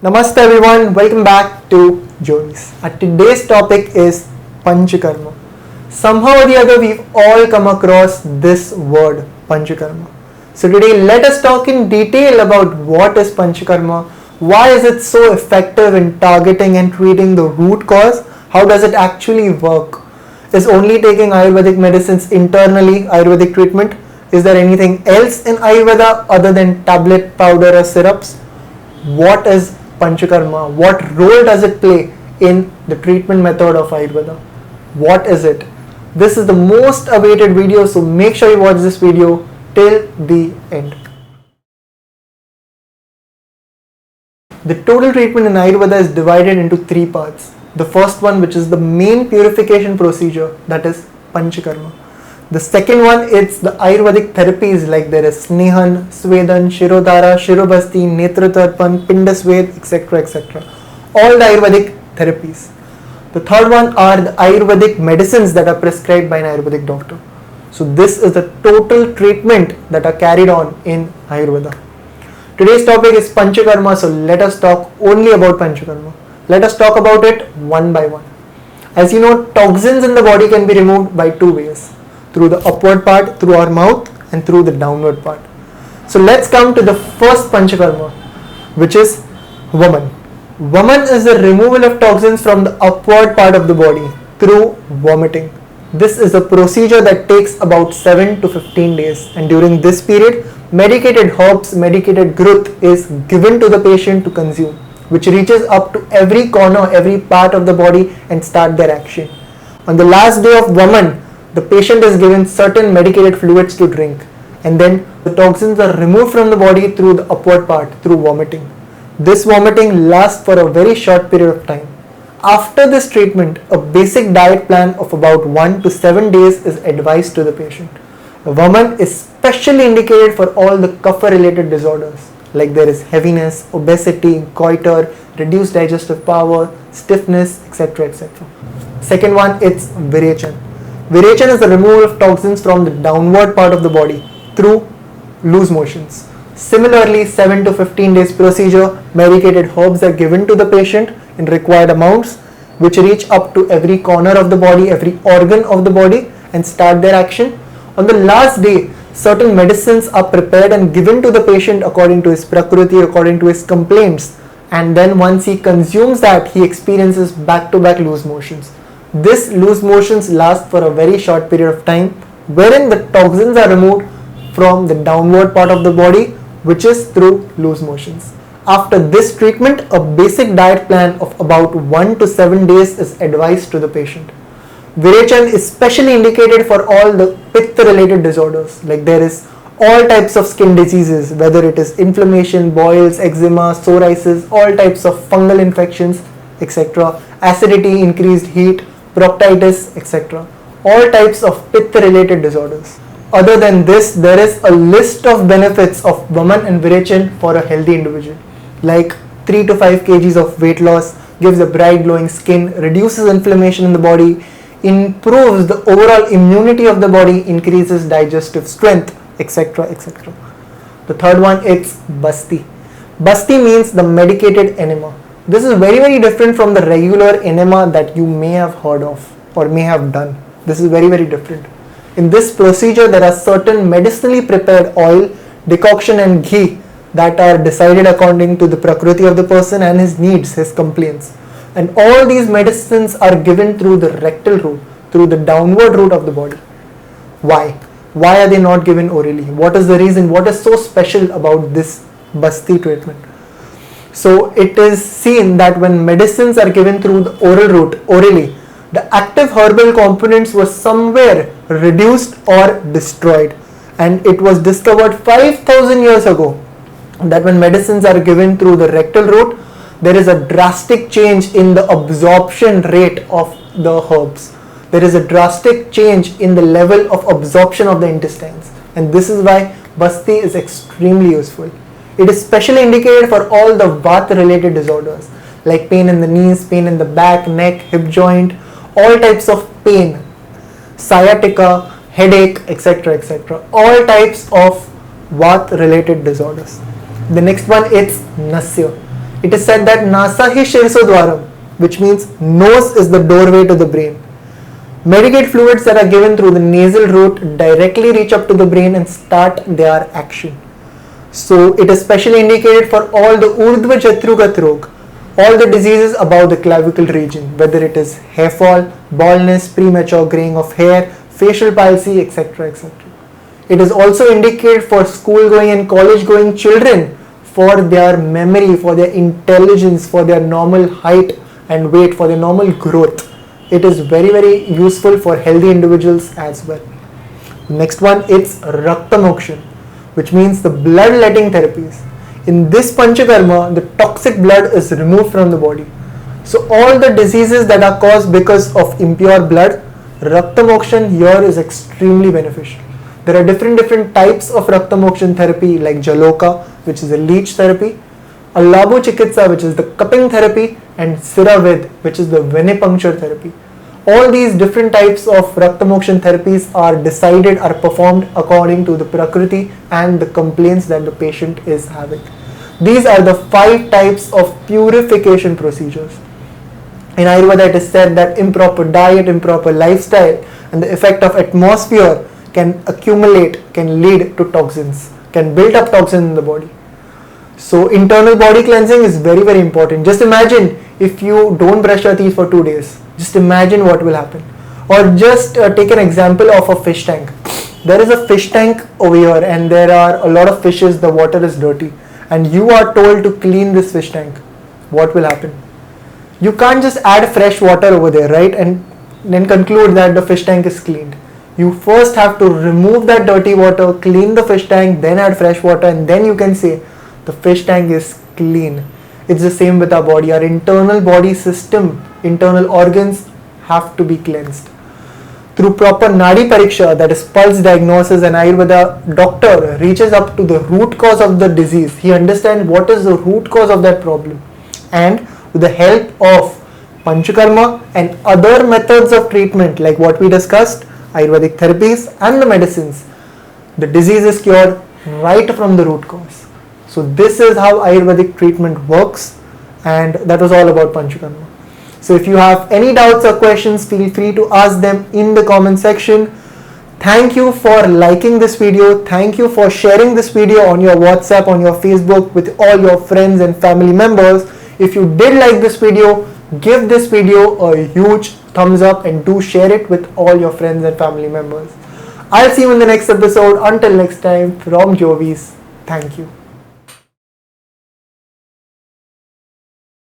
Namaste everyone, welcome back to Jyovis. Today's topic is Panchakarma. Somehow or the other we've all come across this word Panchakarma. So today let us talk in detail about what is Panchakarma, why is it so effective in targeting and treating the root cause, how does it actually work, is only taking Ayurvedic medicines internally Ayurvedic treatment, is there anything else in Ayurveda other than tablet, powder or syrups, what is Panchakarma, what role does it play in the treatment method of Ayurveda, what is it? This is the most awaited video, so make sure you watch this video till the end. The total treatment in Ayurveda is divided into three parts. The first one, which is the main purification procedure, that is Panchakarma. The second one is the Ayurvedic therapies, like there is Snehana, Swedana, Shirodhara, Shirobasti, Netra, Tarpana, Pinda, Sweda, etc. etc. All the Ayurvedic therapies. The third one are the Ayurvedic medicines that are prescribed by an Ayurvedic doctor. So this is the total treatment that are carried on in Ayurveda. Today's topic is Panchakarma, so let us talk only about Panchakarma. Let us talk about it one by one. As you know, toxins in the body can be removed by two ways. Through the upward part, through our mouth, and through the downward part. So let's come to the first Panchakarma, which is Vaman. Vaman is the removal of toxins from the upward part of the body through vomiting. This is a procedure that takes about 7 to 15 days, and during this period, medicated herbs, medicated growth is given to the patient to consume, which reaches up to every corner, every part of the body and start their action. On the last day of Vaman, the patient is given certain medicated fluids to drink, and then the toxins are removed from the body through the upward part, through vomiting. This vomiting lasts for a very short period of time. After this treatment, a basic diet plan of about 1 to 7 days is advised to the patient. Vaman is specially indicated for all the kapha related disorders, like there is heaviness, obesity, goiter, reduced digestive power, stiffness, etc. etc. Second one, it's VIRECHAN. VIRECHAN is the removal of toxins from the downward part of the body through loose motions. Similarly, 7 to 15 days procedure, medicated herbs are given to the patient in required amounts, which reach up to every corner of the body, every organ of the body, and start their action. On the last day, certain medicines are prepared and given to the patient according to his prakriti, according to his complaints, and then once he consumes that, he experiences back-to-back loose motions. This loose motions last for a very short period of time, wherein the toxins are removed from the downward part of the body, which is through loose motions. After this treatment, a basic diet plan of about 1 to 7 days is advised to the patient. VIRECHAN is specially indicated for all the pitta related disorders, like there is all types of skin diseases, whether it is inflammation, boils, eczema, psoriasis, all types of fungal infections, etc., acidity, increased heat, proctitis, etc. All types of pitta related disorders. Other than this, there is a list of benefits of Vaman and VIRECHAN for a healthy individual, like 3 to 5 kgs of weight loss, gives a bright glowing skin, reduces inflammation in the body, improves the overall immunity of the body, increases digestive strength, etc. etc. The third one is Busty. Busty means the medicated enema. This is very different from the regular enema that you may have heard of or may have done. This is very different. In this procedure, there are certain medicinally prepared oil, decoction and ghee that are decided according to the prakriti of the person and his needs, his complaints. And all these medicines are given through the rectal route, through the downward route of the body. Why? Why are they not given orally? What is the reason? What is so special about this Busty treatment? So it is seen that when medicines are given through the oral route, orally, the active herbal components were somewhere reduced or destroyed. And it was discovered 5,000 years ago that when medicines are given through the rectal route, there is a drastic change in the absorption rate of the herbs. There is a drastic change in the level of absorption of the intestines. And this is why Busty is extremely useful. It is specially indicated for all the Vata related disorders, like pain in the knees, pain in the back, neck, hip joint, all types of pain, sciatica, headache, etc. etc. All types of Vata related disorders. The next one is NASYA. It is said that Nasa hi Shirodharam, which means nose is the doorway to the brain. Medicated fluids that are given through the nasal route directly reach up to the brain and start their action. So it is specially indicated for all the Urdhva Jatrugat Rog, all the diseases above the clavicle region, whether it is hair fall, baldness, premature graying of hair, facial palsy, etc. etc. It is also indicated for school going and college going children, for their memory, for their intelligence, for their normal height and weight, for their normal growth. It is very, very useful for healthy individuals as well. Next one, it's RAKTA MOKSHAN, which means the bloodletting therapies. In this Panchakarma, the toxic blood is removed from the body. So all the diseases that are caused because of impure blood, RAKTA MOKSHAN here is extremely beneficial. There are different types of RAKTA MOKSHAN therapy like Jaloka, which is a leech therapy, Alabo Chikitsa, which is the cupping therapy, and Siravid, which is the venipuncture therapy. All these different types of Rakta Mokshan therapies are performed according to the Prakriti and the complaints that the patient is having. These are the 5 types of purification procedures. In Ayurveda, it is said that improper diet, improper lifestyle, and the effect of atmosphere can accumulate, can lead to toxins, can build up toxins in the body. So internal body cleansing is very, very important. Just imagine if you don't brush your teeth for 2 days. Just imagine what will happen. Or just take an example of a fish tank. There is a fish tank over here and there are a lot of fishes, the water is dirty. And you are told to clean this fish tank. What will happen? You can't just add fresh water over there, right? And then conclude that the fish tank is cleaned. You first have to remove that dirty water, clean the fish tank, then add fresh water, and then you can say the fish tank is clean. It's the same with our body. Our internal body system, internal organs have to be cleansed. Through proper Nadi Pariksha, that is pulse diagnosis, an Ayurveda doctor reaches up to the root cause of the disease. He understands what is the root cause of that problem. And with the help of Panchakarma and other methods of treatment like what we discussed, Ayurvedic therapies and the medicines, the disease is cured right from the root cause. So this is how Ayurvedic treatment works, and that was all about Panchakarma. So if you have any doubts or questions, feel free to ask them in the comment section. Thank you for liking this video. Thank you for sharing this video on your WhatsApp, on your Facebook with all your friends and family members. If you did like this video, give this video a huge thumbs up and do share it with all your friends and family members. I'll see you in the next episode. Until next time, from Jyovis, thank you.